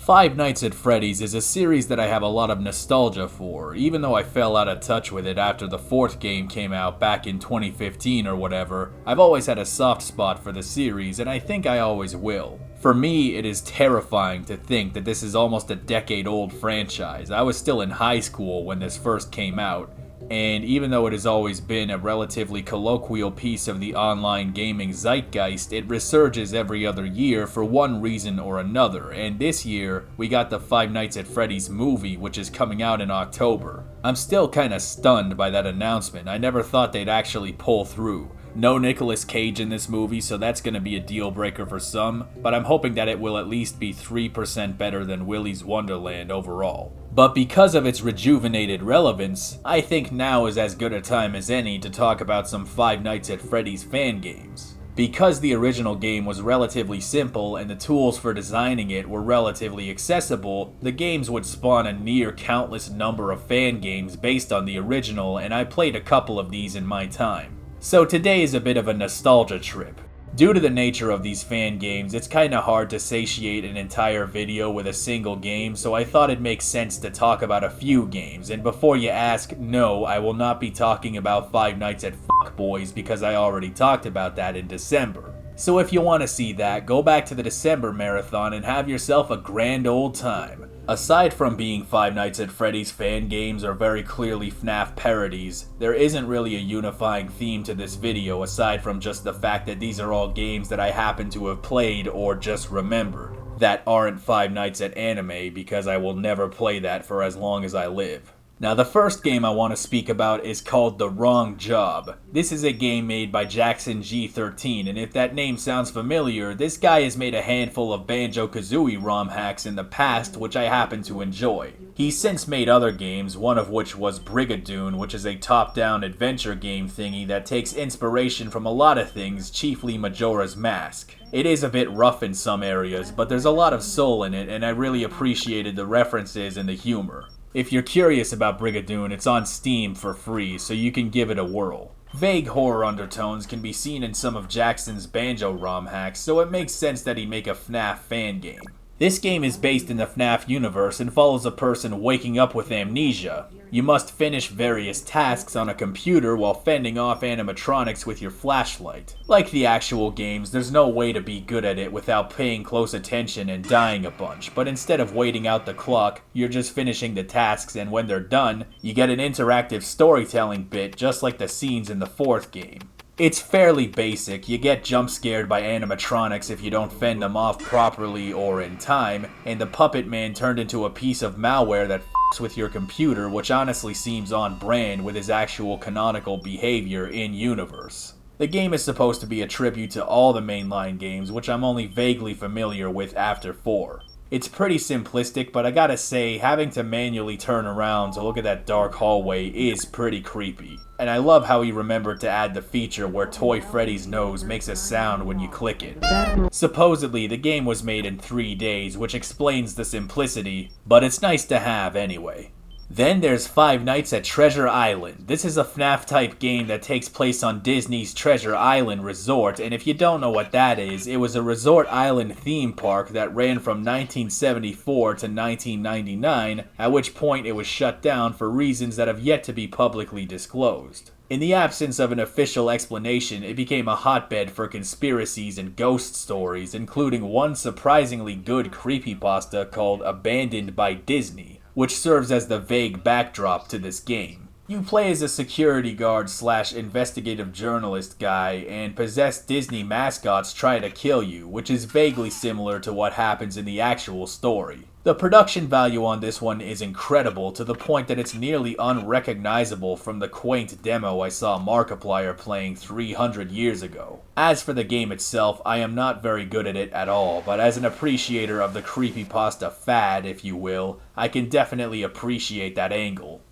Five Nights at Freddy's is a series that I have a lot of nostalgia for, even though I fell out of touch with it after the fourth game came out back in 2015 or whatever. I've always had a soft spot for the series, and I think I always will. For me, it is terrifying to think that this is almost a decade-old franchise. I was still in high school when this first came out, and even though it has always been a relatively colloquial piece of the online gaming zeitgeist, it resurges every other year for one reason or another, and this year, we got the Five Nights at Freddy's movie, which is coming out in October. I'm still kinda stunned by that announcement. I never thought they'd actually pull through. No Nicolas Cage in this movie, so that's gonna be a deal breaker for some, but I'm hoping that it will at least be 3% better than Willy's Wonderland overall. But because of its rejuvenated relevance, I think now is as good a time as any to talk about some Five Nights at Freddy's fan games. Because the original game was relatively simple and the tools for designing it were relatively accessible, the games would spawn a near countless number of fan games based on the original, and I played a couple of these in my time. So today is a bit of a nostalgia trip. Due to the nature of these fan games, it's kinda hard to satiate an entire video with a single game, so I thought it makes sense to talk about a few games, and before you ask, no, I will not be talking about Five Nights at Fuckboys because I already talked about that in December. So if you want to see that, go back to the December marathon and have yourself a grand old time. Aside from being Five Nights at Freddy's fan games or very clearly FNAF parodies, there isn't really a unifying theme to this video aside from just the fact that these are all games that I happen to have played or just remembered, that aren't Five Nights at Anime, because I will never play that for as long as I live. Now the first game I want to speak about is called The Wrong Job. This is a game made by Jackson G13, and if that name sounds familiar, this guy has made a handful of Banjo-Kazooie ROM hacks in the past, which I happen to enjoy. He's since made other games, one of which was Brigadoon, which is a top-down adventure game thingy that takes inspiration from a lot of things, chiefly Majora's Mask. It is a bit rough in some areas, but there's a lot of soul in it, and I really appreciated the references and the humor. If you're curious about Brigadoon, it's on Steam for free, so you can give it a whirl. Vague horror undertones can be seen in some of Jackson's Banjo ROM hacks, so it makes sense that he'd make a FNAF fan game. This game is based in the FNAF universe and follows a person waking up with amnesia. You must finish various tasks on a computer while fending off animatronics with your flashlight. Like the actual games, there's no way to be good at it without paying close attention and dying a bunch, but instead of waiting out the clock, you're just finishing the tasks, and when they're done, you get an interactive storytelling bit just like the scenes in the fourth game. It's fairly basic. You get jump scared by animatronics if you don't fend them off properly or in time, and the Puppet Man turned into a piece of malware that f***s with your computer, which honestly seems on brand with his actual canonical behavior in-universe. The game is supposed to be a tribute to all the mainline games, which I'm only vaguely familiar with after 4. It's pretty simplistic, but I gotta say, having to manually turn around to look at that dark hallway is pretty creepy. And I love how he remembered to add the feature where Toy Freddy's nose makes a sound when you click it. Supposedly, the game was made in 3 days, which explains the simplicity, but it's nice to have anyway. Then there's Five Nights at Treasure Island. This is a FNAF-type game that takes place on Disney's Treasure Island Resort, and if you don't know what that is, it was a resort island theme park that ran from 1974 to 1999, at which point it was shut down for reasons that have yet to be publicly disclosed. In the absence of an official explanation, it became a hotbed for conspiracies and ghost stories, including one surprisingly good creepypasta called Abandoned by Disney, which serves as the vague backdrop to this game. You play as a security guard / investigative journalist guy and possess Disney mascots try to kill you, which is vaguely similar to what happens in the actual story. The production value on this one is incredible to the point that it's nearly unrecognizable from the quaint demo I saw Markiplier playing 300 years ago. As for the game itself, I am not very good at it at all, but as an appreciator of the creepypasta fad, if you will, I can definitely appreciate that angle.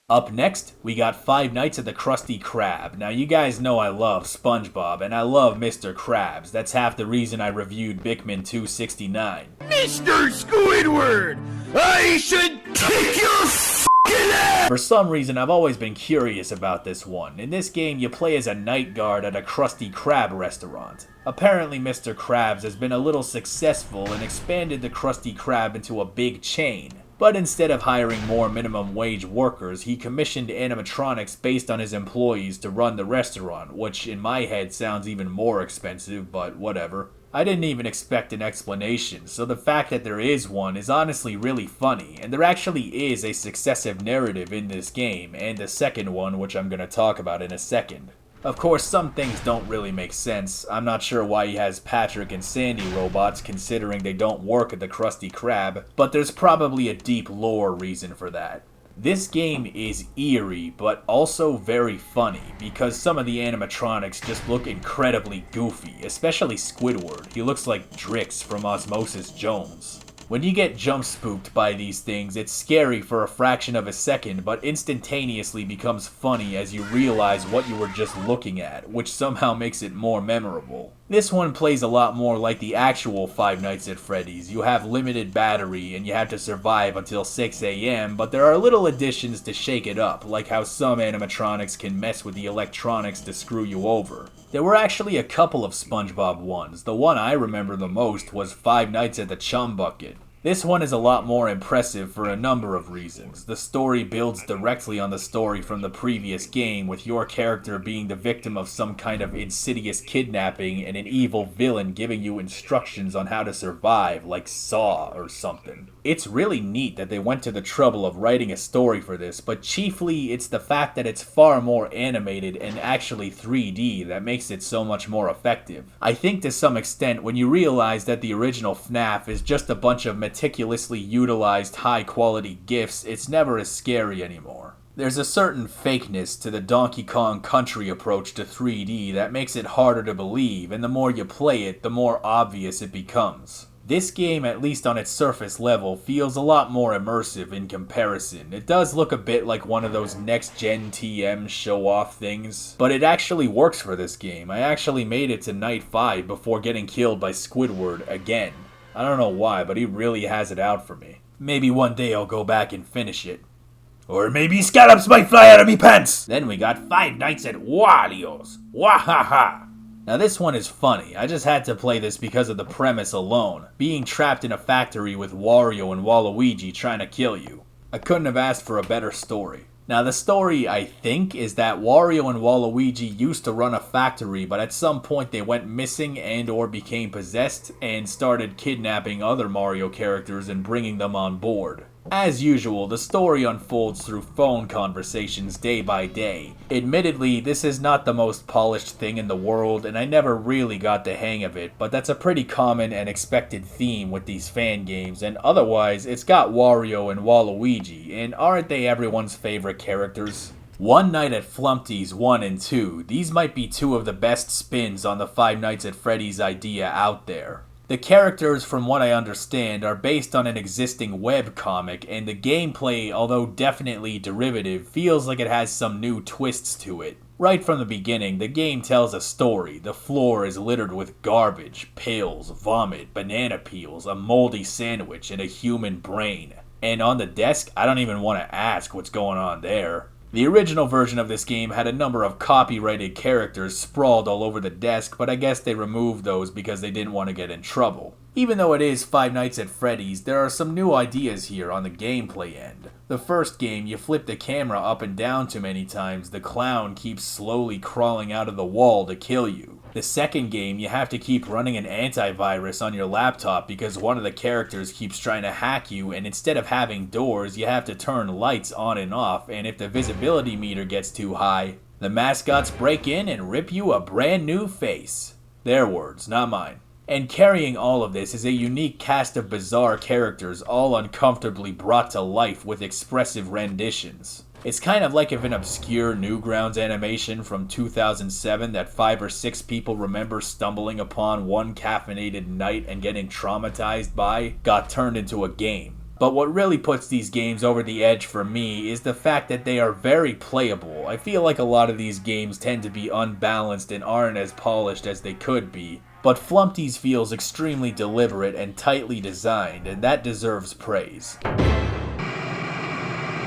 Up next, we got Five Nights at the Krusty Krab. Now you guys know I love SpongeBob, and I love Mr. Krabs. That's half the reason I reviewed Bikman 269. Mr. Squidward, I should kick your For some reason, I've always been curious about this one. In this game, you play as a night guard at a Krusty Krab restaurant. Apparently, Mr. Krabs has been a little successful and expanded the Krusty Krab into a big chain. But instead of hiring more minimum wage workers, he commissioned animatronics based on his employees to run the restaurant, which in my head sounds even more expensive, but whatever. I didn't even expect an explanation, so the fact that there is one is honestly really funny, and there actually is a successive narrative in this game, and a second one which I'm gonna talk about in a second. Of course, some things don't really make sense. I'm not sure why he has Patrick and Sandy robots considering they don't work at the Krusty Krab, but there's probably a deep lore reason for that. This game is eerie, but also very funny, because some of the animatronics just look incredibly goofy, especially Squidward. He looks like Drix from Osmosis Jones. When you get jump spooked by these things, it's scary for a fraction of a second, but instantaneously becomes funny as you realize what you were just looking at, which somehow makes it more memorable. This one plays a lot more like the actual Five Nights at Freddy's. You have limited battery and you have to survive until 6 AM, but there are little additions to shake it up, like how some animatronics can mess with the electronics to screw you over. There were actually a couple of SpongeBob ones. The one I remember the most was Five Nights at the Chum Bucket. This one is a lot more impressive for a number of reasons. The story builds directly on the story from the previous game, with your character being the victim of some kind of insidious kidnapping and an evil villain giving you instructions on how to survive, like Saw or something. It's really neat that they went to the trouble of writing a story for this, but chiefly it's the fact that it's far more animated and actually 3D that makes it so much more effective. I think to some extent when you realize that the original FNAF is just a bunch of meticulously utilized high-quality GIFs, it's never as scary anymore. There's a certain fakeness to the Donkey Kong Country approach to 3D that makes it harder to believe, and the more you play it, the more obvious it becomes. This game, at least on its surface level, feels a lot more immersive in comparison. It does look a bit like one of those next-gen TM show-off things, but it actually works for this game. I actually made it to Night 5 before getting killed by Squidward again. I don't know why, but he really has it out for me. Maybe one day I'll go back and finish it. Or maybe scallops might fly out of me pants! Then we got Five Nights at Wario's. Wahaha! Now this one is funny. I just had to play this because of the premise alone. Being trapped in a factory with Wario and Waluigi trying to kill you. I couldn't have asked for a better story. Now the story, I think, is that Wario and Waluigi used to run a factory, but at some point they went missing and or became possessed and started kidnapping other Mario characters and bringing them on board. As usual, the story unfolds through phone conversations day by day. Admittedly, this is not the most polished thing in the world, and I never really got the hang of it, but that's a pretty common and expected theme with these fan games, and otherwise, it's got Wario and Waluigi, and aren't they everyone's favorite characters? One Night at Flumpty's 1 and 2, these might be two of the best spins on the Five Nights at Freddy's idea out there. The characters, from what I understand, are based on an existing webcomic, and the gameplay, although definitely derivative, feels like it has some new twists to it. Right from the beginning, the game tells a story. The floor is littered with garbage, pills, vomit, banana peels, a moldy sandwich, and a human brain. And on the desk, I don't even want to ask what's going on there. The original version of this game had a number of copyrighted characters sprawled all over the desk, but I guess they removed those because they didn't want to get in trouble. Even though it is Five Nights at Freddy's, there are some new ideas here on the gameplay end. The first game, you flip the camera up and down too many times, the clown keeps slowly crawling out of the wall to kill you. The second game, you have to keep running an antivirus on your laptop because one of the characters keeps trying to hack you, and instead of having doors, you have to turn lights on and off, and if the visibility meter gets too high, the mascots break in and rip you a brand new face. Their words, not mine. And carrying all of this is a unique cast of bizarre characters, all uncomfortably brought to life with expressive renditions. It's kind of like if an obscure Newgrounds animation from 2007 that 5 or 6 people remember stumbling upon one caffeinated night and getting traumatized by got turned into a game. But what really puts these games over the edge for me is the fact that they are very playable. I feel like a lot of these games tend to be unbalanced and aren't as polished as they could be. But Flumpty's feels extremely deliberate and tightly designed, and that deserves praise.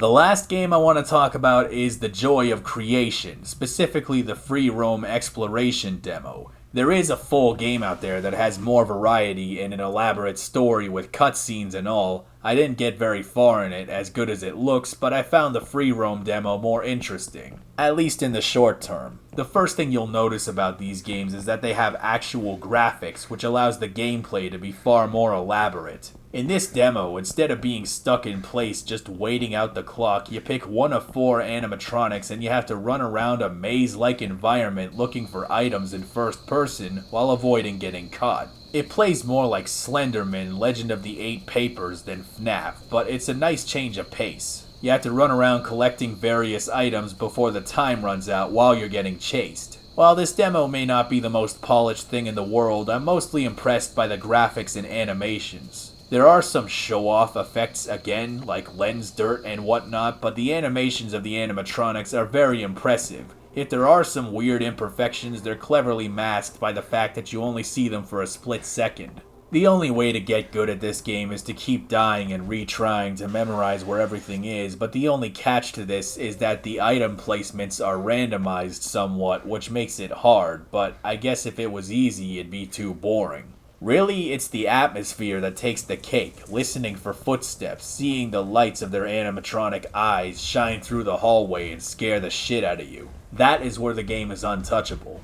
The last game I want to talk about is The Joy of Creation, specifically the free roam exploration demo. There is a full game out there that has more variety and an elaborate story with cutscenes and all. I didn't get very far in it, as good as it looks, but I found the free roam demo more interesting, at least in the short term. The first thing you'll notice about these games is that they have actual graphics, which allows the gameplay to be far more elaborate. In this demo, instead of being stuck in place just waiting out the clock, you pick one of 4 animatronics and you have to run around a maze-like environment looking for items in first person while avoiding getting caught. It plays more like Slenderman, Legend of the Eight Papers than FNAF, but it's a nice change of pace. You have to run around collecting various items before the time runs out while you're getting chased. While this demo may not be the most polished thing in the world, I'm mostly impressed by the graphics and animations. There are some show-off effects again, like lens dirt and whatnot, but the animations of the animatronics are very impressive. If there are some weird imperfections, they're cleverly masked by the fact that you only see them for a split second. The only way to get good at this game is to keep dying and retrying to memorize where everything is, but the only catch to this is that the item placements are randomized somewhat, which makes it hard, but I guess if it was easy, it'd be too boring. Really, it's the atmosphere that takes the cake, listening for footsteps, seeing the lights of their animatronic eyes shine through the hallway and scare the shit out of you. That is where the game is untouchable.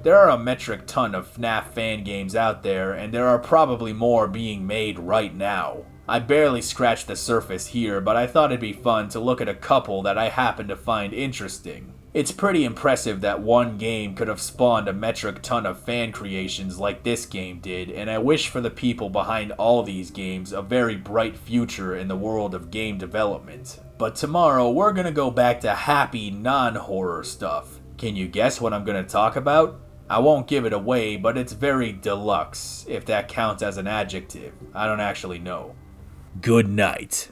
There are a metric ton of FNAF fan games out there, and there are probably more being made right now. I barely scratched the surface here, but I thought it'd be fun to look at a couple that I happen to find interesting. It's pretty impressive that one game could have spawned a metric ton of fan creations like this game did, and I wish for the people behind all these games a very bright future in the world of game development. But tomorrow we're gonna go back to happy, non-horror stuff. Can you guess what I'm gonna talk about? I won't give it away, but it's very deluxe, if that counts as an adjective. I don't actually know. Good night.